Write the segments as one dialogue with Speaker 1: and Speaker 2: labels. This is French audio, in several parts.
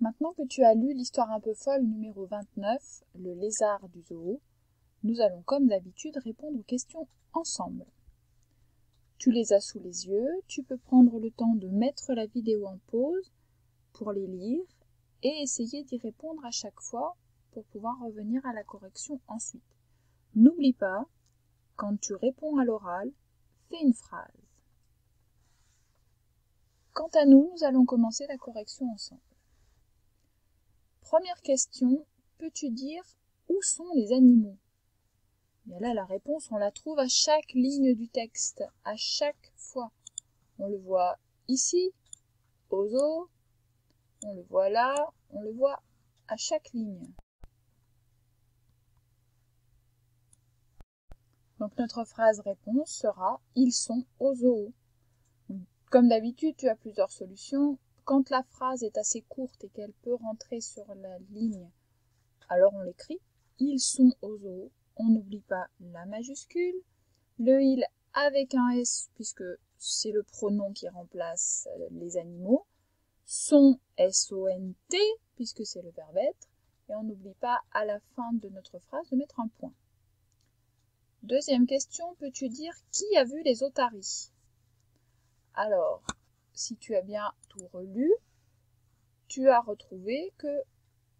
Speaker 1: Maintenant que tu as lu l'histoire un peu folle numéro 29, le lézard du zoo, nous allons comme d'habitude répondre aux questions ensemble. Tu les as sous les yeux, tu peux prendre le temps de mettre la vidéo en pause pour les lire et essayer d'y répondre à chaque fois pour pouvoir revenir à la correction ensuite. N'oublie pas, quand tu réponds à l'oral, fais une phrase. Quant à nous, nous allons commencer la correction ensemble. Première question, peux-tu dire où sont les animaux? Bien là, la réponse, on la trouve à chaque ligne du texte, à chaque fois. On le voit ici, au zoo, on le voit là, on le voit à chaque ligne. Donc notre phrase réponse sera « Ils sont au zoo ». Comme d'habitude, tu as plusieurs solutions. Quand la phrase est assez courte et qu'elle peut rentrer sur la ligne, alors on l'écrit « Ils sont au zoo ». On n'oublie pas la majuscule, le « il » avec un « s » puisque c'est le pronom qui remplace les animaux, sont S-O-N-T puisque c'est le verbe être, et on n'oublie pas à la fin de notre phrase de mettre un point. Deuxième question, peux-tu dire qui a vu les otaries? Alors, si tu as bien tout relu, tu as retrouvé que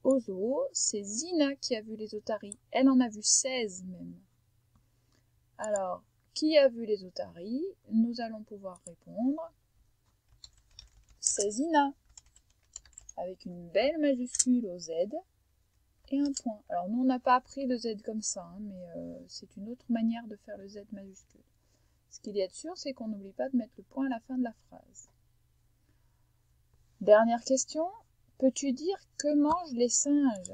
Speaker 1: au zoo, c'est Zina qui a vu les otaries. Elle en a vu 16 même. Alors, qui a vu les otaries? Nous allons pouvoir répondre. C'est Zina, avec une belle majuscule au Z et un point. Alors, nous, on n'a pas appris le Z comme ça, hein, mais c'est une autre manière de faire le Z majuscule. Ce qu'il y a de sûr, c'est qu'on n'oublie pas de mettre le point à la fin de la phrase. Dernière question, peux-tu dire que mangent les singes?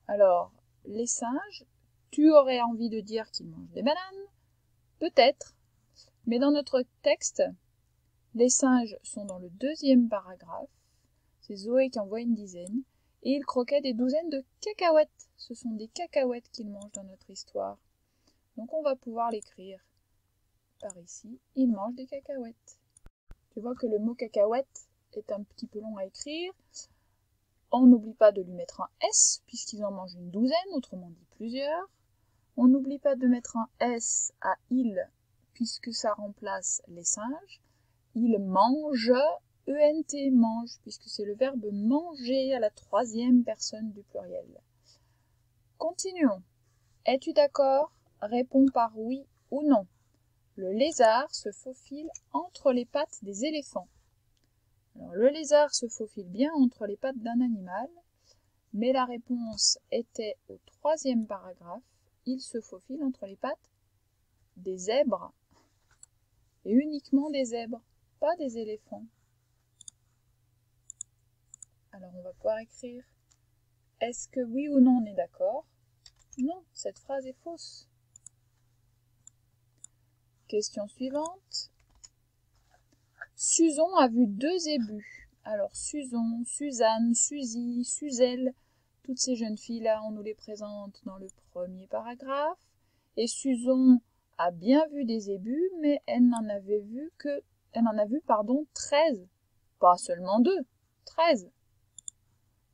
Speaker 1: Alors, les singes, tu aurais envie de dire qu'ils mangent des bananes? Peut-être, mais dans notre texte, les singes sont dans le deuxième paragraphe, c'est Zoé qui envoie une dizaine, et ils croquaient des douzaines de cacahuètes. Ce sont des cacahuètes qu'ils mangent dans notre histoire. Donc on va pouvoir l'écrire par ici, ils mangent des cacahuètes. Tu vois que le mot cacahuète est un petit peu long à écrire. On n'oublie pas de lui mettre un S, puisqu'ils en mangent une douzaine, autrement dit plusieurs. On n'oublie pas de mettre un S à il, puisque ça remplace les singes. Ils mangent, ENT, mange, puisque c'est le verbe manger à la troisième personne du pluriel. Continuons. Es-tu d'accord? Réponds par oui ou non. Le lézard se faufile entre les pattes des éléphants. Alors, le lézard se faufile bien entre les pattes d'un animal, mais la réponse était au troisième paragraphe. Il se faufile entre les pattes des zèbres, et uniquement des zèbres, pas des éléphants. Alors on va pouvoir écrire « Est-ce que oui ou non on est d'accord ?» Non, cette phrase est fausse. Question suivante. Suzon a vu 2 zébus. Alors Suzon, Suzanne, Suzy, Suzelle, toutes ces jeunes filles-là, on nous les présente dans le premier paragraphe. Et Suzon a bien vu des zébus, mais elle en a vu 13. Pas seulement 2, 13.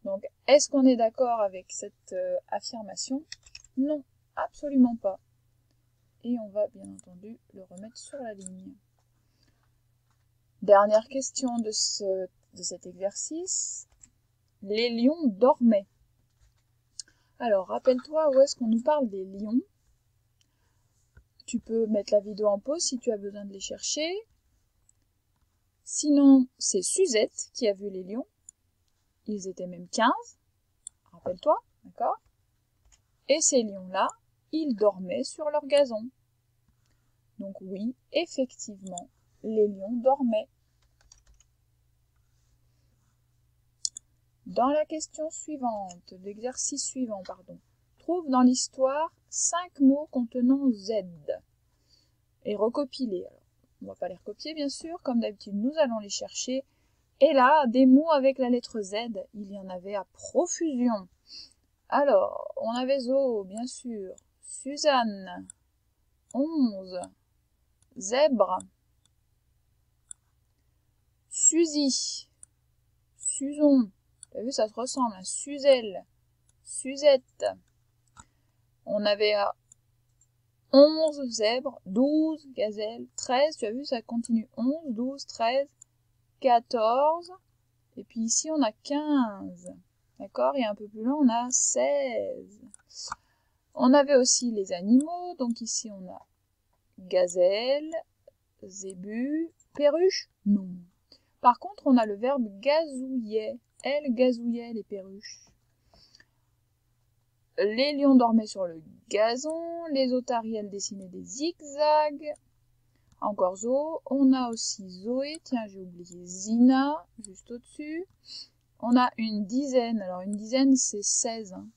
Speaker 1: Donc, est-ce qu'on est d'accord avec cette affirmation? Non, absolument pas. Et on va bien entendu le remettre sur la ligne. Dernière question de cet exercice. Les lions dormaient. Alors, rappelle-toi où est-ce qu'on nous parle des lions. Tu peux mettre la vidéo en pause si tu as besoin de les chercher. Sinon, c'est Suzette qui a vu les lions. Ils étaient même 15. Rappelle-toi, d'accord? Et ces lions-là, ils dormaient sur leur gazon. Donc oui, effectivement, les lions dormaient. Dans la question suivante, l'exercice suivant, trouve dans l'histoire 5 mots contenant Z et recopie-les. On ne va pas les recopier bien sûr, comme d'habitude nous allons les chercher. Et là, des mots avec la lettre Z, il y en avait à profusion. Alors, on avait Zo, bien sûr, Suzanne, 11, Zèbre, Suzy, Suzon, as vu, ça se ressemble. Un Suzelle, Suzette. On avait 11 zèbres, 12 gazelles, 13. Tu as vu, ça continue. 11, 12, 13, 14. Et puis ici, on a 15. D'accord? Et un peu plus loin, on a 16. On avait aussi les animaux. Donc ici, on a gazelle, zébu, perruche. Non. Par contre, on a le verbe gazouillait. Elle gazouillait les perruches. Les lions dormaient sur le gazon. Les otariels dessinaient des zigzags. Encore Zo. On a aussi Zoé. Tiens, j'ai oublié Zina, juste au-dessus. On a une dizaine. Alors, une dizaine, c'est 16. Hein.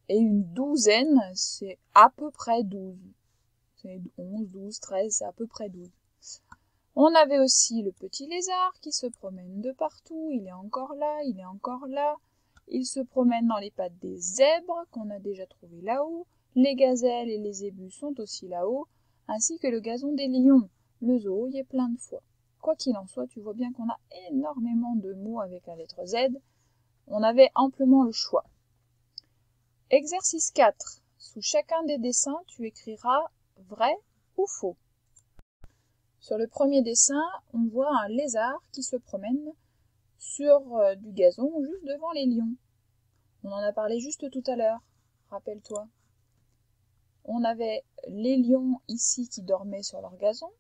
Speaker 1: Et une douzaine, c'est à peu près 12. C'est 11, 12, 13, c'est à peu près 12. On avait aussi le petit lézard qui se promène de partout. Il est encore là, il est encore là. Il se promène dans les pattes des zèbres qu'on a déjà trouvés là-haut. Les gazelles et les zébus sont aussi là-haut, ainsi que le gazon des lions. Le zoo y est plein de fois. Quoi qu'il en soit, tu vois bien qu'on a énormément de mots avec la lettre Z. On avait amplement le choix. Exercice 4. Sous chacun des dessins, tu écriras vrai ou faux. Sur le premier dessin, on voit un lézard qui se promène sur du gazon juste devant les lions. On en a parlé juste tout à l'heure, rappelle-toi. On avait les lions ici qui dormaient sur leur gazon.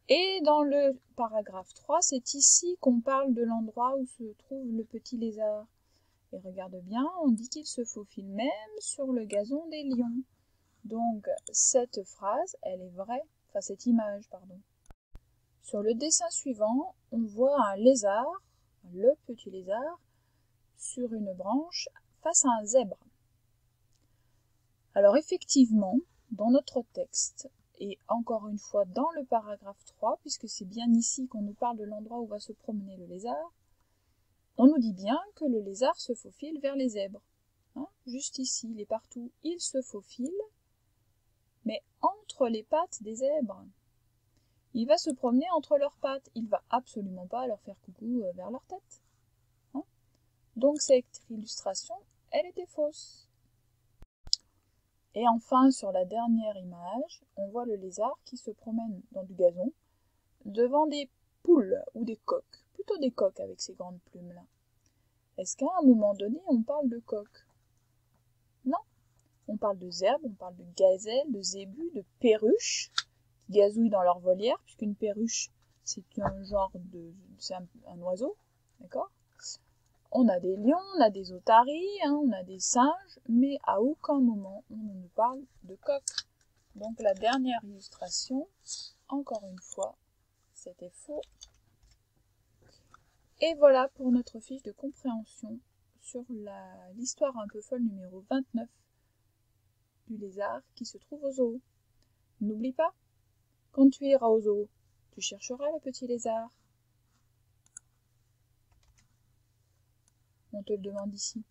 Speaker 1: Et dans le paragraphe 3, c'est ici qu'on parle de l'endroit où se trouve le petit lézard. Et regarde bien, on dit qu'il se faufile même sur le gazon des lions. Donc cette phrase, elle est vraie, enfin cette image, pardon. Sur le dessin suivant, on voit un lézard, le petit lézard, sur une branche face à un zèbre. Alors effectivement, dans notre texte, et encore une fois dans le paragraphe 3, puisque c'est bien ici qu'on nous parle de l'endroit où va se promener le lézard, on nous dit bien que le lézard se faufile vers les zèbres. Hein, juste ici, il est partout, il se faufile, mais entre les pattes des zèbres. Il va se promener entre leurs pattes, il va absolument pas leur faire coucou vers leur tête. Hein, donc cette illustration, elle était fausse. Et enfin, sur la dernière image, on voit le lézard qui se promène dans du gazon, devant des poules ou des coqs, plutôt des coqs avec ces grandes plumes-là. Est-ce qu'à un moment donné, on parle de coqs? Non. On parle de zèbres, on parle de gazelles, de zébus, de perruches, qui gazouillent dans leur volière, puisqu'une perruche, c'est un genre de... c'est un oiseau, d'accord? On a des lions, on a des otaries, hein, on a des singes, mais à aucun moment on ne nous parle de coqs. Donc la dernière illustration, encore une fois, c'était faux. Et voilà pour notre fiche de compréhension sur l'histoire un peu folle numéro 29 du lézard qui se trouve au zoo. N'oublie pas, quand tu iras au zoo, tu chercheras le petit lézard. On te le demande ici.